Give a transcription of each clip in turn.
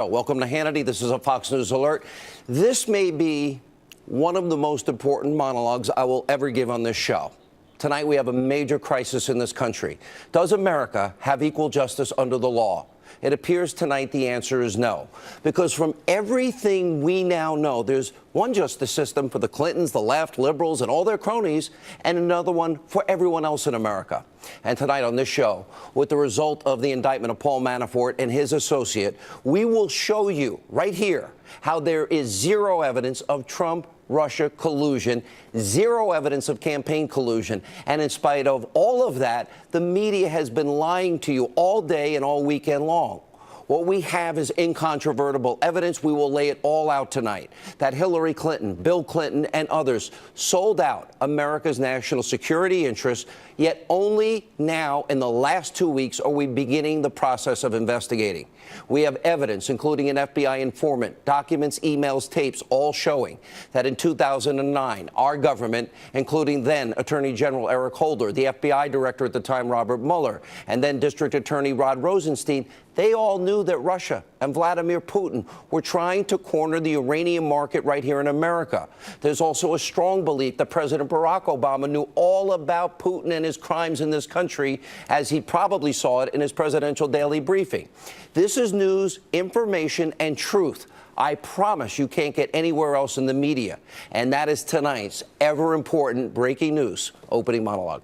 Welcome to Hannity. This is a Fox News alert. This may be one of the most important monologues I will ever give on this show. Tonight we have a major crisis in this country. Does America have equal justice under the law? It appears tonight the answer is no, because from everything we now know, there's one justice system for the Clintons, the left, liberals, and all their cronies, and another one for everyone else in America. And tonight on this show, with the result of the indictment of Paul Manafort and his associate, we will show you right here how there is zero evidence of Trump-Russia collusion, zero evidence of campaign collusion. And in spite of all of that, the media has been lying to you all day and all weekend long. What we have is incontrovertible evidence. We will lay it all out tonight. That Hillary Clinton, Bill Clinton, and others sold out America's national security interests, yet only now in the last 2 weeks are we beginning the process of investigating. We have evidence, including an FBI informant, documents, emails, tapes, all showing that in 2009, our government, including then Attorney General Eric Holder, the FBI director at the time, Robert Mueller, and then District Attorney Rod Rosenstein, they all knew that Russia and Vladimir Putin were trying to corner the uranium market right here in America. There's also a strong belief that President Barack Obama knew all about Putin and his crimes in this country, as he probably saw it in his presidential daily briefing. This is news, information, and truth I promise you can't get anywhere else in the media. And that is tonight's ever-important breaking news opening monologue.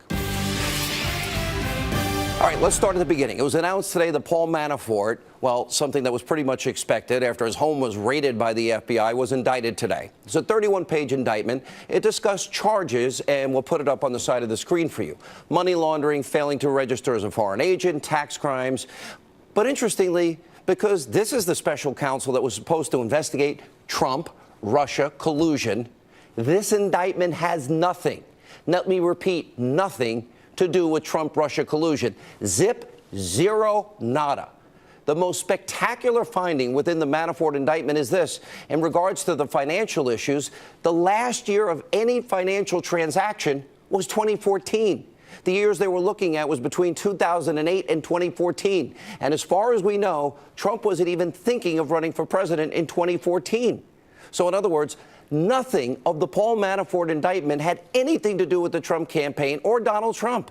All right, let's start at the beginning. It was announced today that Paul Manafort, well, something that was pretty much expected after his home was raided by the FBI, was indicted today. It's a 31-page indictment. It discussed charges, and we'll put it up on the side of the screen for you. Money laundering, failing to register as a foreign agent, tax crimes. But interestingly, because this is the special counsel that was supposed to investigate Trump-Russia collusion, this indictment has nothing, let me repeat, nothing to do with Trump-Russia collusion. Zip, zero, nada. The most spectacular finding within the Manafort indictment is this. In regards to the financial issues, the last year of any financial transaction was 2014. The years they were looking at was between 2008 and 2014. And as far as we know, Trump wasn't even thinking of running for president in 2014. So in other words, nothing of the Paul Manafort indictment had anything to do with the Trump campaign or Donald Trump.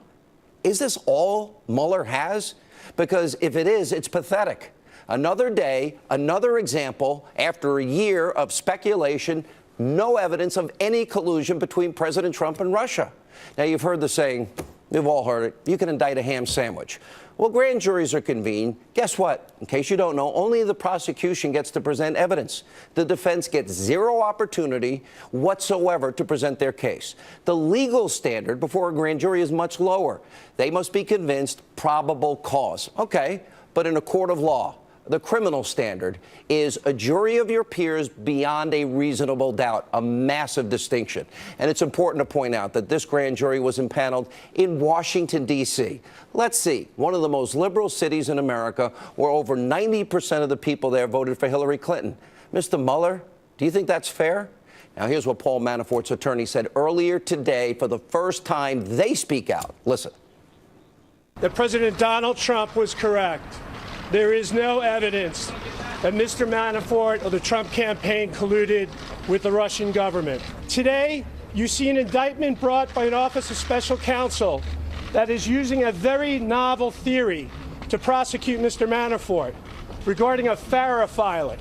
Is this all Mueller has? Because if it is, it's pathetic. Another day, another example, after a year of speculation, no evidence of any collusion between President Trump and Russia. Now, you've heard the saying, we've all heard it, you can indict a ham sandwich. Well, grand juries are convened. Guess what? In case you don't know, only the prosecution gets to present evidence. The defense gets zero opportunity whatsoever to present their case. The legal standard before a grand jury is much lower. They must be convinced probable cause. Okay, but in a court of law, the criminal standard is a jury of your peers beyond a reasonable doubt, a massive distinction. And it's important to point out that this grand jury was impaneled in Washington, D.C. Let's see, one of the most liberal cities in America, where over 90% of the people there voted for Hillary Clinton. Mr. Mueller, do you think that's fair? Now, here's what Paul Manafort's attorney said earlier today. For the first time, they speak out. Listen. That President Donald Trump was correct. There is no evidence that Mr. Manafort or the Trump campaign colluded with the Russian government. Today, you see an indictment brought by an Office of Special Counsel that is using a very novel theory to prosecute Mr. Manafort regarding a FARA filing.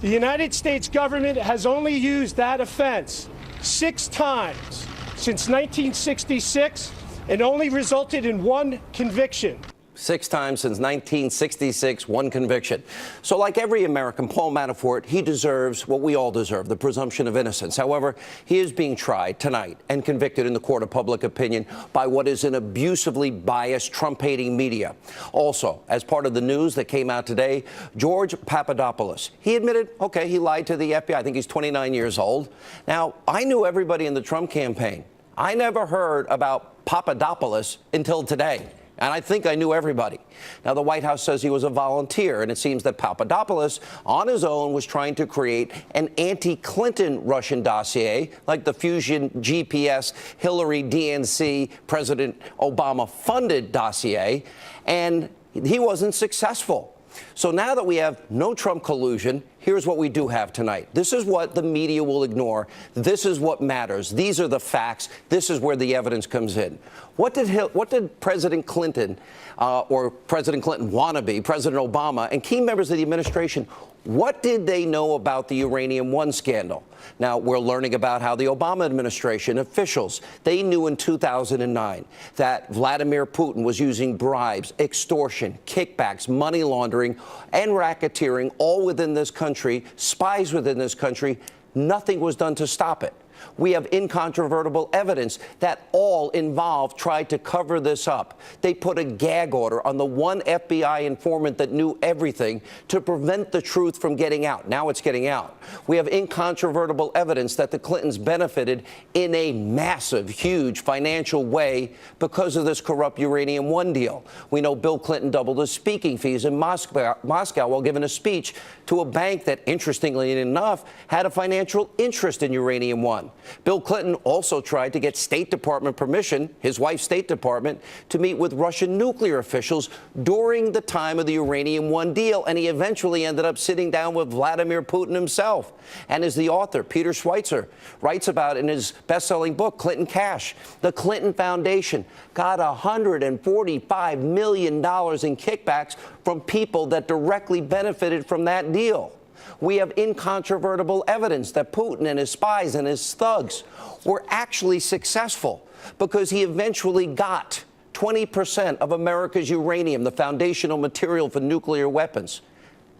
The United States government has only used that offense 6 times since 1966 and only resulted in 1 conviction. 6 times since 1966, 1 conviction. So like every American, Paul Manafort, he deserves what we all deserve, the presumption of innocence. However, he is being tried tonight and convicted in the court of public opinion by what is an abusively biased, Trump-hating media. Also, as part of the news that came out today, George Papadopoulos, he admitted, okay, he lied to the FBI. I think he's 29 years old. Now, I knew everybody in the Trump campaign. I never heard about Papadopoulos until today. And I think I knew everybody. Now, the White House says he was a volunteer, and it seems that Papadopoulos, on his own, was trying to create an anti-Clinton Russian dossier, like the Fusion GPS, Hillary DNC, President Obama-funded dossier, and he wasn't successful. So now that we have no Trump collusion, here's what we do have tonight. This is what the media will ignore. This is what matters. These are the facts. This is where the evidence comes in. What did President Clinton or President Clinton wannabe, President Obama, and key members of the administration, what did they know about the Uranium One scandal? Now, we're learning about how the Obama administration officials, they knew in 2009 that Vladimir Putin was using bribes, extortion, kickbacks, money laundering, and racketeering all within this country, spies within this country. Nothing was done to stop it. We have incontrovertible evidence that all involved tried to cover this up. They put a gag order on the one FBI informant that knew everything to prevent the truth from getting out. Now it's getting out. We have incontrovertible evidence that the Clintons benefited in a massive, huge financial way because of this corrupt Uranium One deal. We know Bill Clinton doubled his speaking fees in Moscow while giving a speech to a bank that, interestingly enough, had a financial interest in Uranium One. Bill Clinton also tried to get State Department permission, his wife's State Department, to meet with Russian nuclear officials during the time of the Uranium One deal, and he eventually ended up sitting down with Vladimir Putin himself. And as the author, Peter Schweitzer, writes about in his best-selling book, Clinton Cash, the Clinton Foundation got $145 million in kickbacks from people that directly benefited from that deal. We have incontrovertible evidence that Putin and his spies and his thugs were actually successful because he eventually got 20% of America's uranium, the foundational material for nuclear weapons.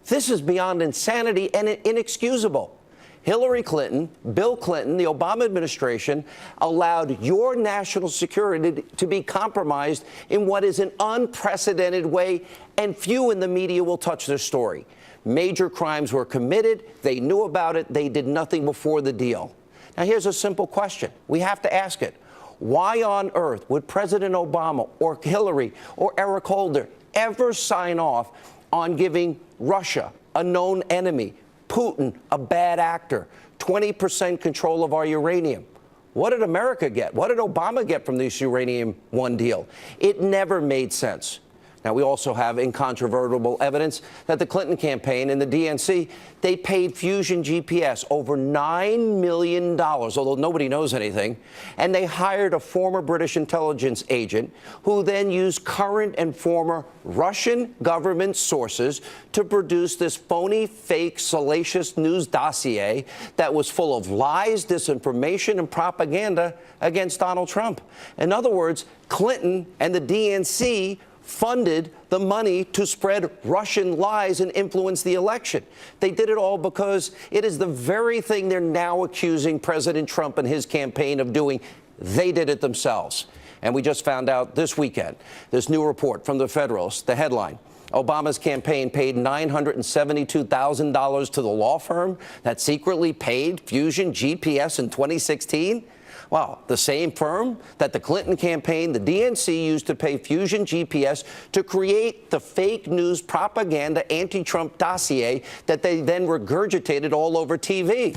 This is beyond insanity and inexcusable. Hillary Clinton, Bill Clinton, the Obama administration allowed your national security to be compromised in what is an unprecedented way, and few in the media will touch this story. Major crimes were committed. They knew about it. They did nothing before the deal. Now, here's a simple question. We have to ask it. Why on earth would President Obama or Hillary or Eric Holder ever sign off on giving Russia, a known enemy, Putin, a bad actor, 20% control of our uranium? What did America get? What did Obama get from this Uranium One deal? It never made sense. Now, we also have incontrovertible evidence that the Clinton campaign and the DNC, they paid Fusion GPS over $9 million, although nobody knows anything, and they hired a former British intelligence agent who then used current and former Russian government sources to produce this phony, fake, salacious news dossier that was full of lies, disinformation, and propaganda against Donald Trump. In other words, Clinton and the DNC funded the money to spread Russian lies and influence the election. They did it all because it is the very thing they're now accusing President Trump and his campaign of doing. They did it themselves. And we just found out this weekend, this new report from the Federalist, the headline, Obama's campaign paid $972,000 to the law firm that secretly paid Fusion GPS in 2016. Wow, the same firm that the Clinton campaign, the DNC, used to pay Fusion GPS to create the fake news propaganda anti-Trump dossier that they then regurgitated all over TV.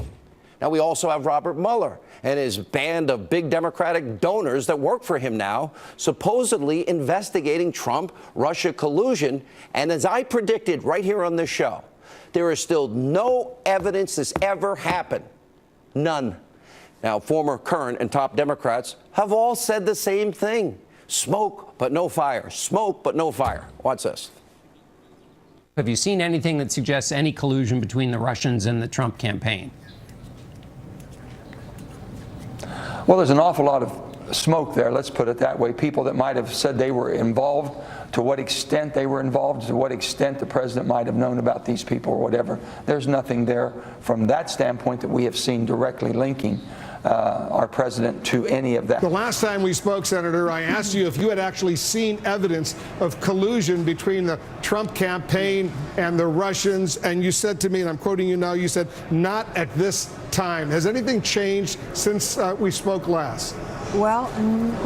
Now, we also have Robert Mueller and his band of big Democratic donors that work for him now, supposedly investigating Trump-Russia collusion. And as I predicted right here on this show, there is still no evidence this ever happened. None. Now, former, current, and top Democrats have all said the same thing. Smoke, but no fire. Smoke, but no fire. Watch this. Have you seen anything that suggests any collusion between the Russians and the Trump campaign? Well, there's an awful lot of smoke there, let's put it that way. People that might have said they were involved, to what extent they were involved, to what extent the president might have known about these people or whatever. There's nothing there from that standpoint that we have seen directly linking our president to any of that. The last time we spoke, Senator, I asked you if you had actually seen evidence of collusion between the Trump campaign and the Russians, and you said to me, and I'm quoting you now, you said, not at this time. Has anything changed since we spoke last? Well,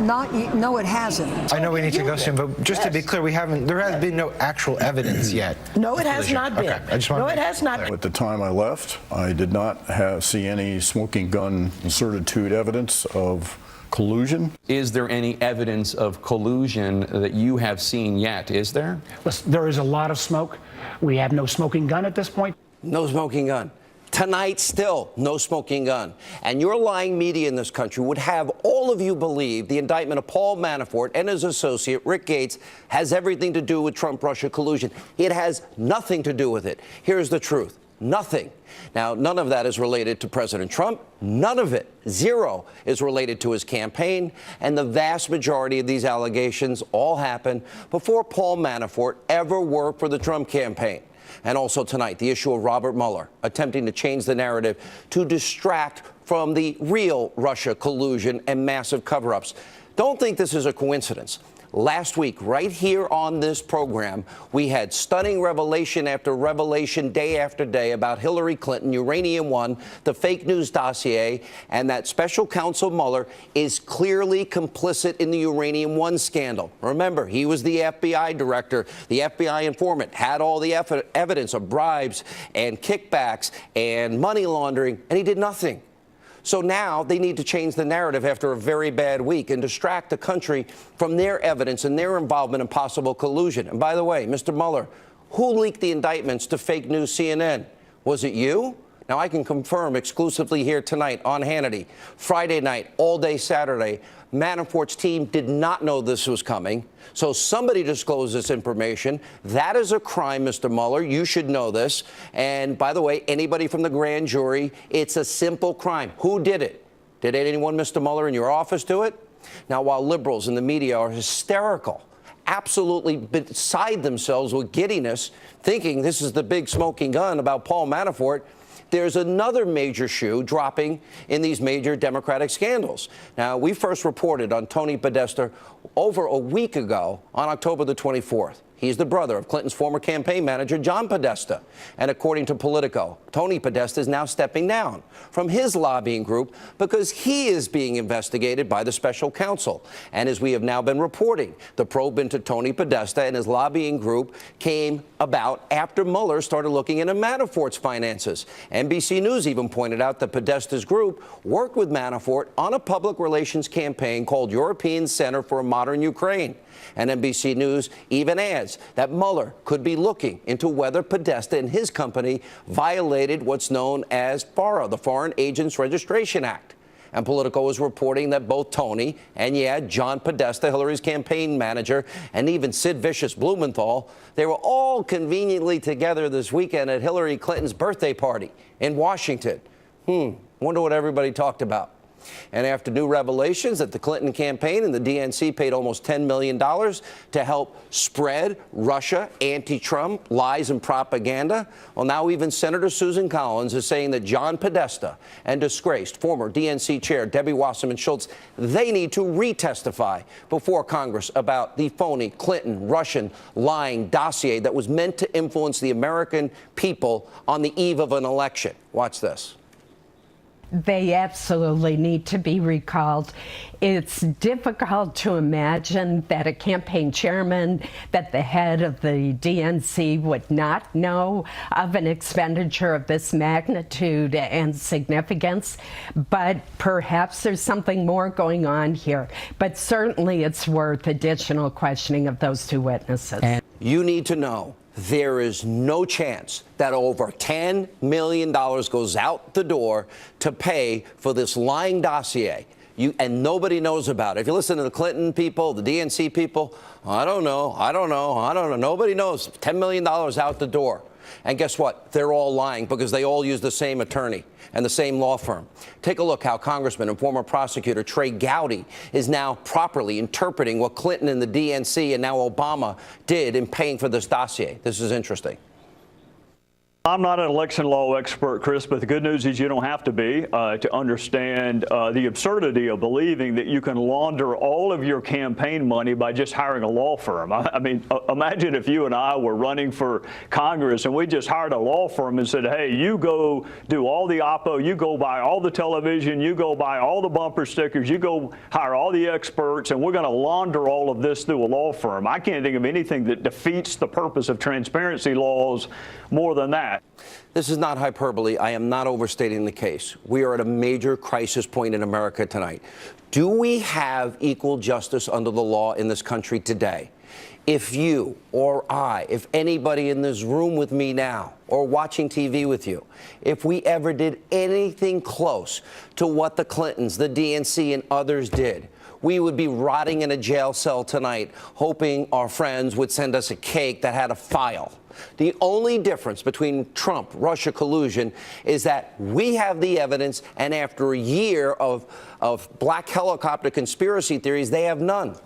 no, it hasn't. I know we need to go soon, but just to be clear, there has been no actual evidence yet. No, it has not been. Okay, I just want no, it has not. At the time I left, I did not see any smoking gun certitude evidence of collusion? Is there any evidence of collusion that you have seen yet? Is there? Listen, there is a lot of smoke. We have no smoking gun at this point. No smoking gun. Tonight, still no smoking gun. And your lying media in this country would have all of you believe the indictment of Paul Manafort and his associate, Rick Gates, has everything to do with Trump-Russia collusion. It has nothing to do with it. Here's the truth. Nothing. Now, none of that is related to President Trump. None of it, zero, is related to his campaign. And the vast majority of these allegations all happened before Paul Manafort ever worked for the Trump campaign. And also tonight, the issue of Robert Mueller attempting to change the narrative to distract from the real Russia collusion and massive cover-ups. Don't think this is a coincidence. Last week, right here on this program, we had stunning revelation after revelation, day after day, about Hillary Clinton, Uranium One, the fake news dossier, and that special counsel Mueller is clearly complicit in the Uranium One scandal. Remember, he was the FBI director, the FBI informant, had all the evidence of bribes and kickbacks and money laundering, and he did nothing. So now they need to change the narrative after a very bad week and distract the country from their evidence and their involvement in possible collusion. And by the way, Mr. Mueller, who leaked the indictments to fake news CNN? Was it you? Now, I can confirm exclusively here tonight on Hannity, Friday night, all day Saturday, Manafort's team did not know this was coming. So somebody disclosed this information. That is a crime, Mr. Mueller. You should know this. And by the way, anybody from the grand jury, it's a simple crime. Who did it? Did anyone, Mr. Mueller, in your office do it? Now, while liberals in the media are hysterical, absolutely beside themselves with giddiness, thinking this is the big smoking gun about Paul Manafort, there's another major shoe dropping in these major Democratic scandals. Now, we first reported on Tony Podesta over a week ago on October the 24th. He's the brother of Clinton's former campaign manager, John Podesta. And according to Politico, Tony Podesta is now stepping down from his lobbying group because he is being investigated by the special counsel. And as we have now been reporting, the probe into Tony Podesta and his lobbying group came about after Mueller started looking into Manafort's finances. NBC News even pointed out that Podesta's group worked with Manafort on a public relations campaign called European Center for a Modern Ukraine. And NBC News even adds that Mueller could be looking into whether Podesta and his company violated what's known as FARA, the Foreign Agents Registration Act. And Politico is reporting that both Tony and, John Podesta, Hillary's campaign manager, and even Sid Vicious Blumenthal, they were all conveniently together this weekend at Hillary Clinton's birthday party in Washington. Wonder what everybody talked about. And after new revelations that the Clinton campaign and the DNC paid almost $10 million to help spread Russia anti-Trump lies and propaganda, well, now even Senator Susan Collins is saying that John Podesta and disgraced former DNC chair Debbie Wasserman Schultz, they need to retestify before Congress about the phony Clinton Russian lying dossier that was meant to influence the American people on the eve of an election. Watch this. They absolutely need to be recalled. It's difficult to imagine that a campaign chairman, that the head of the DNC would not know of an expenditure of this magnitude and significance, but perhaps there's something more going on here. But certainly it's worth additional questioning of those two witnesses. You need to know there is no chance that over $10 million goes out the door to pay for this lying dossier. And nobody knows about it. If you listen to the Clinton people, the DNC people, I don't know. Nobody knows. $10 million out the door. And guess what? They're all lying because they all use the same attorney and the same law firm. Take a look how Congressman and former prosecutor Trey Gowdy is now properly interpreting what Clinton and the DNC and now Obama did in paying for this dossier. This is interesting. I'm not an election law expert, Chris, but the good news is you don't have to be to understand the absurdity of believing that you can launder all of your campaign money by just hiring a law firm. I mean, imagine if you and I were running for Congress and we just hired a law firm and said, hey, you go do all the oppo, you go buy all the television, you go buy all the bumper stickers, you go hire all the experts, and we're going to launder all of this through a law firm. I can't think of anything that defeats the purpose of transparency laws more than that. that. This is not hyperbole. I am not overstating the case. We are at a major crisis point in America tonight. Do we have equal justice under the law in this country today? If you or I, if anybody in this room with me now or watching TV with you, if we ever did anything close to what the Clintons, the DNC, and others did, we would be rotting in a jail cell tonight, hoping our friends would send us a cake that had a file. The only difference between Trump-Russia collusion is that we have the evidence, and after a year of black helicopter conspiracy theories, they have none.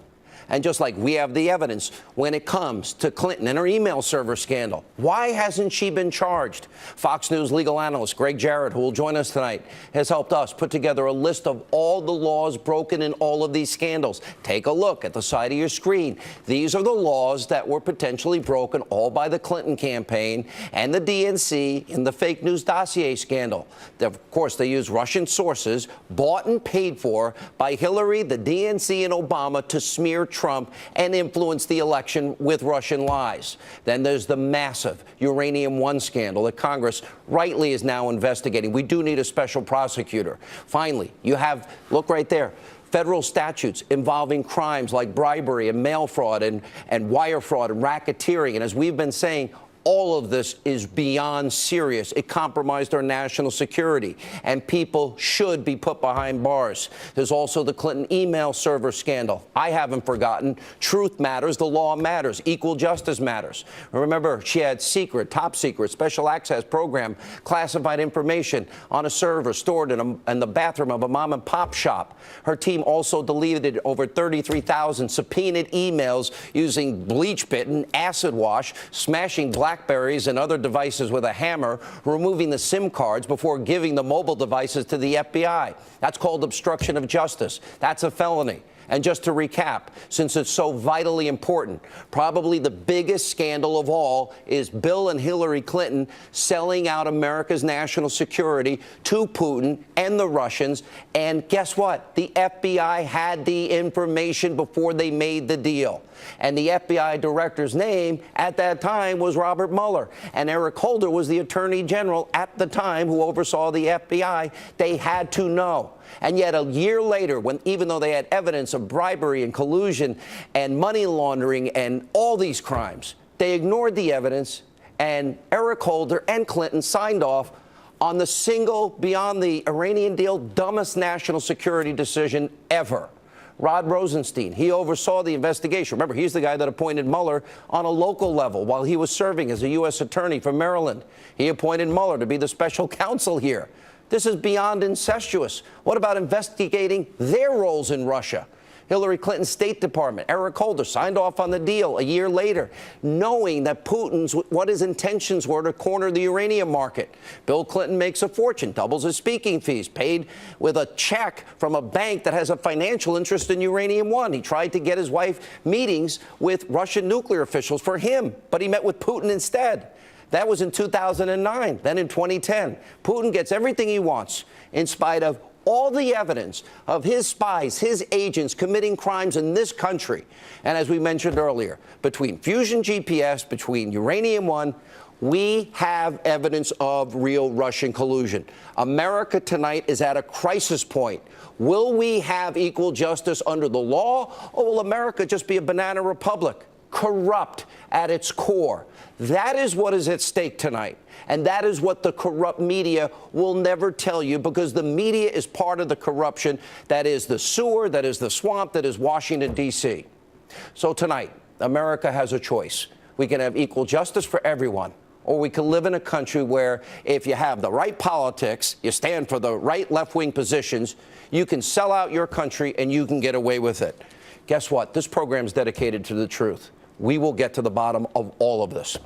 And just like we have the evidence when it comes to Clinton and her email server scandal, why hasn't she been charged? Fox News legal analyst Greg Jarrett, who will join us tonight, has helped us put together a list of all the laws broken in all of these scandals. Take a look at the side of your screen. These are the laws that were potentially broken, all by the Clinton campaign and the DNC in the fake news dossier scandal. Of course, they use Russian sources bought and paid for by Hillary, the DNC, and Obama to smear Trump and influence the election with Russian lies. Then there's the massive Uranium One scandal that Congress rightly is now investigating. We do need a special prosecutor. Finally, you have, look right there, federal statutes involving crimes like bribery and mail fraud and wire fraud and racketeering. And as we've been saying, all of this is beyond serious. It compromised our national security, and people should be put behind bars. There's also the Clinton email server scandal. I haven't forgotten. Truth matters. The law matters. Equal justice matters. Remember, she had secret, top secret, special access program, classified information on a server stored in the bathroom of a mom and pop shop. Her team also deleted over 33,000 subpoenaed emails using bleach bit and acid wash, smashing Blackberries and other devices with a hammer, removing the SIM cards before giving the mobile devices to the FBI. That's called obstruction of justice. That's a felony. And just to recap, since it's so vitally important, probably the biggest scandal of all is Bill and Hillary Clinton selling out America's national security to Putin and the Russians. And guess what? The FBI had the information before they made the deal. And the FBI director's name at that time was Robert Mueller. And Eric Holder was the attorney general at the time who oversaw the FBI. They had to know. And yet a year later, when even though they had evidence of bribery and collusion and money laundering and all these crimes, they ignored the evidence, and Eric Holder and Clinton signed off on the single, beyond the Iranian deal, dumbest national security decision ever. Rod Rosenstein, he oversaw the investigation. Remember, he's the guy that appointed Mueller on a local level while he was serving as a U.S. attorney for Maryland. He appointed Mueller to be the special counsel here. This is beyond incestuous. What about investigating their roles in Russia? Hillary Clinton's State Department, Eric Holder, signed off on the deal a year later, knowing that Putin's, what his intentions were to corner the uranium market. Bill Clinton makes a fortune, doubles his speaking fees, paid with a check from a bank that has a financial interest in Uranium One. He tried to get his wife meetings with Russian nuclear officials for him, but he met with Putin instead. That was in 2009. Then in 2010, Putin gets everything he wants in spite of all the evidence of his spies, his agents committing crimes in this country. And as we mentioned earlier, between Fusion GPS, between Uranium One, we have evidence of real Russian collusion. America tonight is at a crisis point. Will we have equal justice under the law, or will America just be a banana republic, corrupt at its core? That is what is at stake tonight. And that is what the corrupt media will never tell you, because the media is part of the corruption that is the sewer, that is the swamp, that is Washington, D.C. So tonight, America has a choice. We can have equal justice for everyone, or we can live in a country where if you have the right politics, you stand for the right left-wing positions, you can sell out your country and you can get away with it. Guess what? This program is dedicated to the truth. We will get to the bottom of all of this.